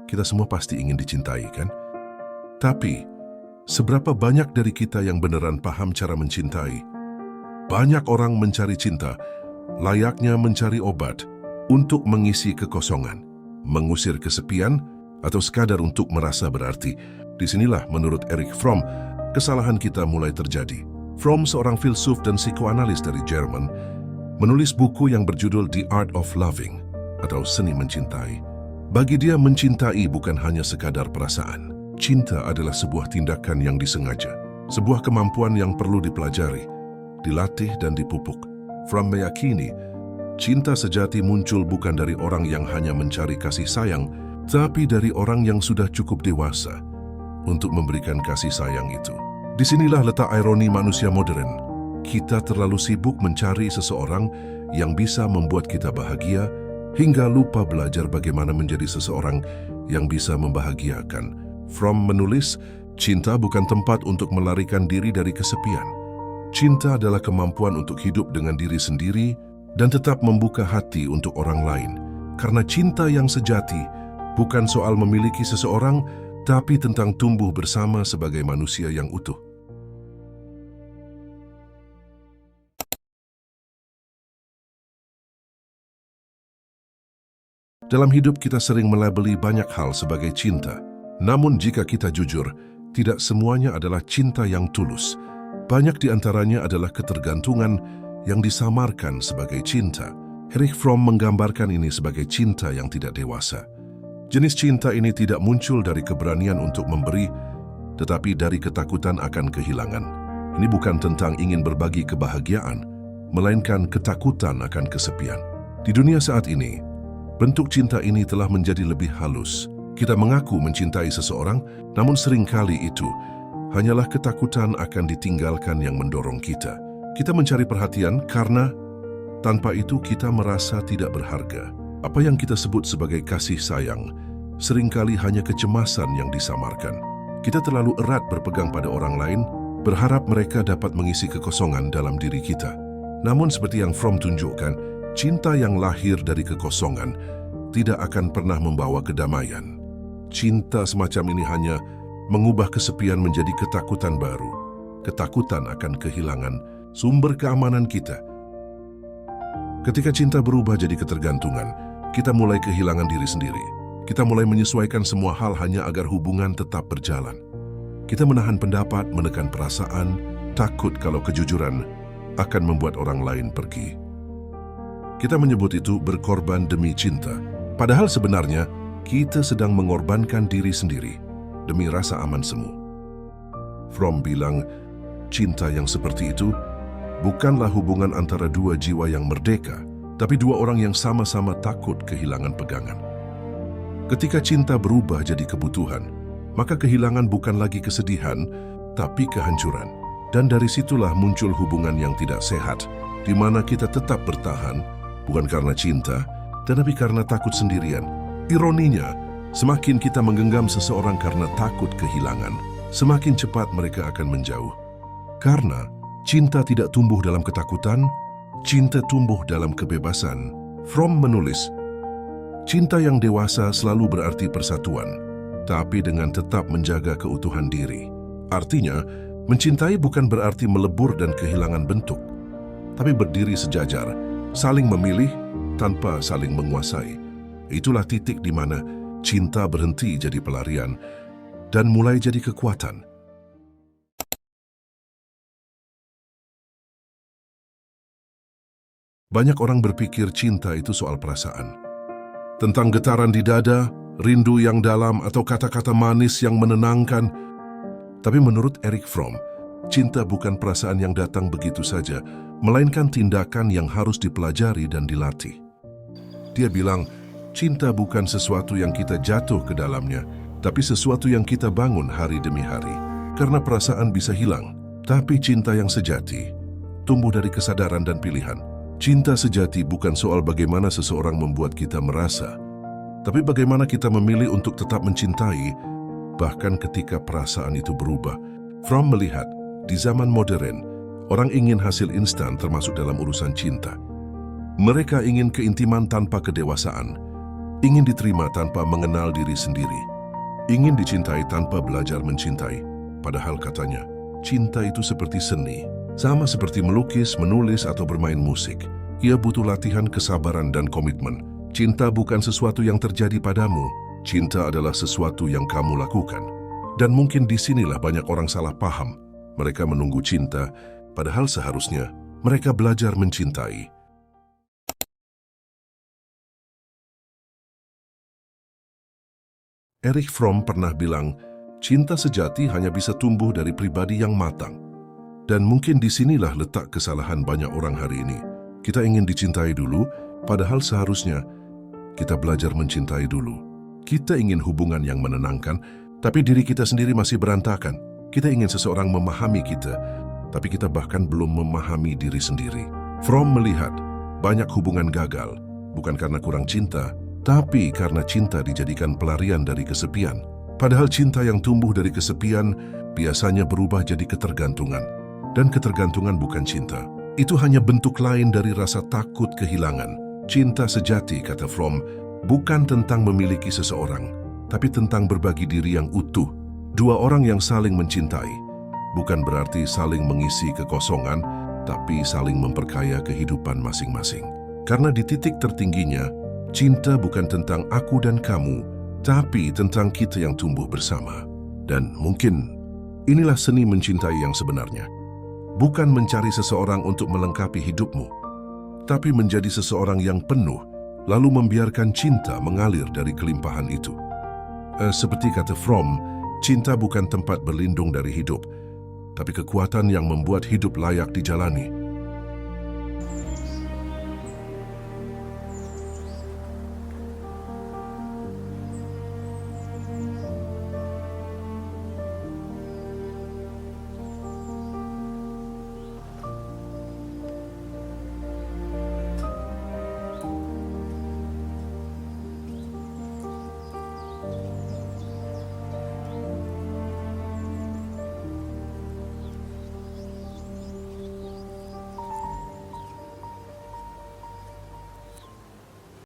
Kita semua pasti ingin dicintai, kan? Tapi, seberapa banyak dari kita yang beneran paham cara mencintai? Banyak orang mencari cinta, layaknya mencari obat untuk mengisi kekosongan, mengusir kesepian, atau sekadar untuk merasa berarti. Disinilah menurut Erich Fromm, kesalahan kita mulai terjadi. Fromm, seorang filsuf dan psikoanalis dari Jerman, menulis buku yang berjudul The Art of Loving, atau Seni Mencintai. Bagi dia, mencintai bukan hanya sekadar perasaan. Cinta adalah sebuah tindakan yang disengaja, sebuah kemampuan yang perlu dipelajari, dilatih dan dipupuk. Fromm meyakini, cinta sejati muncul bukan dari orang yang hanya mencari kasih sayang, tapi dari orang yang sudah cukup dewasa untuk memberikan kasih sayang itu. Disinilah letak ironi manusia modern. Kita terlalu sibuk mencari seseorang yang bisa membuat kita bahagia, hingga lupa belajar bagaimana menjadi seseorang yang bisa membahagiakan. Fromm menulis, cinta bukan tempat untuk melarikan diri dari kesepian. Cinta adalah kemampuan untuk hidup dengan diri sendiri dan tetap membuka hati untuk orang lain. Karena cinta yang sejati bukan soal memiliki seseorang, tapi tentang tumbuh bersama sebagai manusia yang utuh. Dalam hidup kita sering melabeli banyak hal sebagai cinta. Namun jika kita jujur, tidak semuanya adalah cinta yang tulus. Banyak di antaranya adalah ketergantungan yang disamarkan sebagai cinta. Erich Fromm menggambarkan ini sebagai cinta yang tidak dewasa. Jenis cinta ini tidak muncul dari keberanian untuk memberi, tetapi dari ketakutan akan kehilangan. Ini bukan tentang ingin berbagi kebahagiaan, melainkan ketakutan akan kesepian. Di dunia saat ini, bentuk cinta ini telah menjadi lebih halus. Kita mengaku mencintai seseorang, namun seringkali itu hanyalah ketakutan akan ditinggalkan yang mendorong kita. Kita mencari perhatian karena tanpa itu kita merasa tidak berharga. Apa yang kita sebut sebagai kasih sayang, seringkali hanya kecemasan yang disamarkan. Kita terlalu erat berpegang pada orang lain, berharap mereka dapat mengisi kekosongan dalam diri kita. Namun seperti yang Fromm tunjukkan, cinta yang lahir dari kekosongan tidak akan pernah membawa kedamaian. Cinta semacam ini hanya mengubah kesepian menjadi ketakutan baru. Ketakutan akan kehilangan sumber keamanan kita. Ketika cinta berubah jadi ketergantungan, kita mulai kehilangan diri sendiri. Kita mulai menyesuaikan semua hal hanya agar hubungan tetap berjalan. Kita menahan pendapat, menekan perasaan, takut kalau kejujuran akan membuat orang lain pergi. Kita menyebut itu berkorban demi cinta. Padahal sebenarnya, kita sedang mengorbankan diri sendiri demi rasa aman semu. Fromm bilang, cinta yang seperti itu bukanlah hubungan antara dua jiwa yang merdeka, tapi dua orang yang sama-sama takut kehilangan pegangan. Ketika cinta berubah jadi kebutuhan, maka kehilangan bukan lagi kesedihan, tapi kehancuran. Dan dari situlah muncul hubungan yang tidak sehat, di mana kita tetap bertahan, bukan karena cinta, tetapi karena takut sendirian. Ironinya, semakin kita menggenggam seseorang karena takut kehilangan, semakin cepat mereka akan menjauh. Karena cinta tidak tumbuh dalam ketakutan, cinta tumbuh dalam kebebasan. Fromm menulis, cinta yang dewasa selalu berarti persatuan, tapi dengan tetap menjaga keutuhan diri. Artinya, mencintai bukan berarti melebur dan kehilangan bentuk, tapi berdiri sejajar, saling memilih tanpa saling menguasai. Itulah titik di mana cinta berhenti jadi pelarian dan mulai jadi kekuatan. Banyak orang berpikir cinta itu soal perasaan. Tentang getaran di dada, rindu yang dalam, atau kata-kata manis yang menenangkan. Tapi menurut Erich Fromm, cinta bukan perasaan yang datang begitu saja, melainkan tindakan yang harus dipelajari dan dilatih. Dia bilang, cinta bukan sesuatu yang kita jatuh ke dalamnya, tapi sesuatu yang kita bangun hari demi hari. Karena perasaan bisa hilang, tapi cinta yang sejati tumbuh dari kesadaran dan pilihan. Cinta sejati bukan soal bagaimana seseorang membuat kita merasa, tapi bagaimana kita memilih untuk tetap mencintai, bahkan ketika perasaan itu berubah. Fromm melihat, di zaman modern, orang ingin hasil instan termasuk dalam urusan cinta. Mereka ingin keintiman tanpa kedewasaan, ingin diterima tanpa mengenal diri sendiri, ingin dicintai tanpa belajar mencintai. Padahal katanya, cinta itu seperti seni, sama seperti melukis, menulis, atau bermain musik. Ia butuh latihan, kesabaran, dan komitmen. Cinta bukan sesuatu yang terjadi padamu. Cinta adalah sesuatu yang kamu lakukan. Dan mungkin disinilah banyak orang salah paham. Mereka menunggu cinta, padahal seharusnya mereka belajar mencintai. Erich Fromm pernah bilang, cinta sejati hanya bisa tumbuh dari pribadi yang matang. Dan mungkin disinilah letak kesalahan banyak orang hari ini. Kita ingin dicintai dulu, padahal seharusnya kita belajar mencintai dulu. Kita ingin hubungan yang menenangkan, tapi diri kita sendiri masih berantakan. Kita ingin seseorang memahami kita, tapi kita bahkan belum memahami diri sendiri. Fromm melihat banyak hubungan gagal, bukan karena kurang cinta, tapi karena cinta dijadikan pelarian dari kesepian. Padahal cinta yang tumbuh dari kesepian biasanya berubah jadi ketergantungan. Dan ketergantungan bukan cinta. Itu hanya bentuk lain dari rasa takut kehilangan. Cinta sejati, kata Fromm, bukan tentang memiliki seseorang, tapi tentang berbagi diri yang utuh. Dua orang yang saling mencintai bukan berarti saling mengisi kekosongan, tapi saling memperkaya kehidupan masing-masing. Karena di titik tertingginya, cinta bukan tentang aku dan kamu, tapi tentang kita yang tumbuh bersama. Dan mungkin inilah seni mencintai yang sebenarnya. Bukan mencari seseorang untuk melengkapi hidupmu, tapi menjadi seseorang yang penuh, lalu membiarkan cinta mengalir dari kelimpahan itu. Seperti kata Fromm, cinta bukan tempat berlindung dari hidup, tapi kekuatan yang membuat hidup layak dijalani.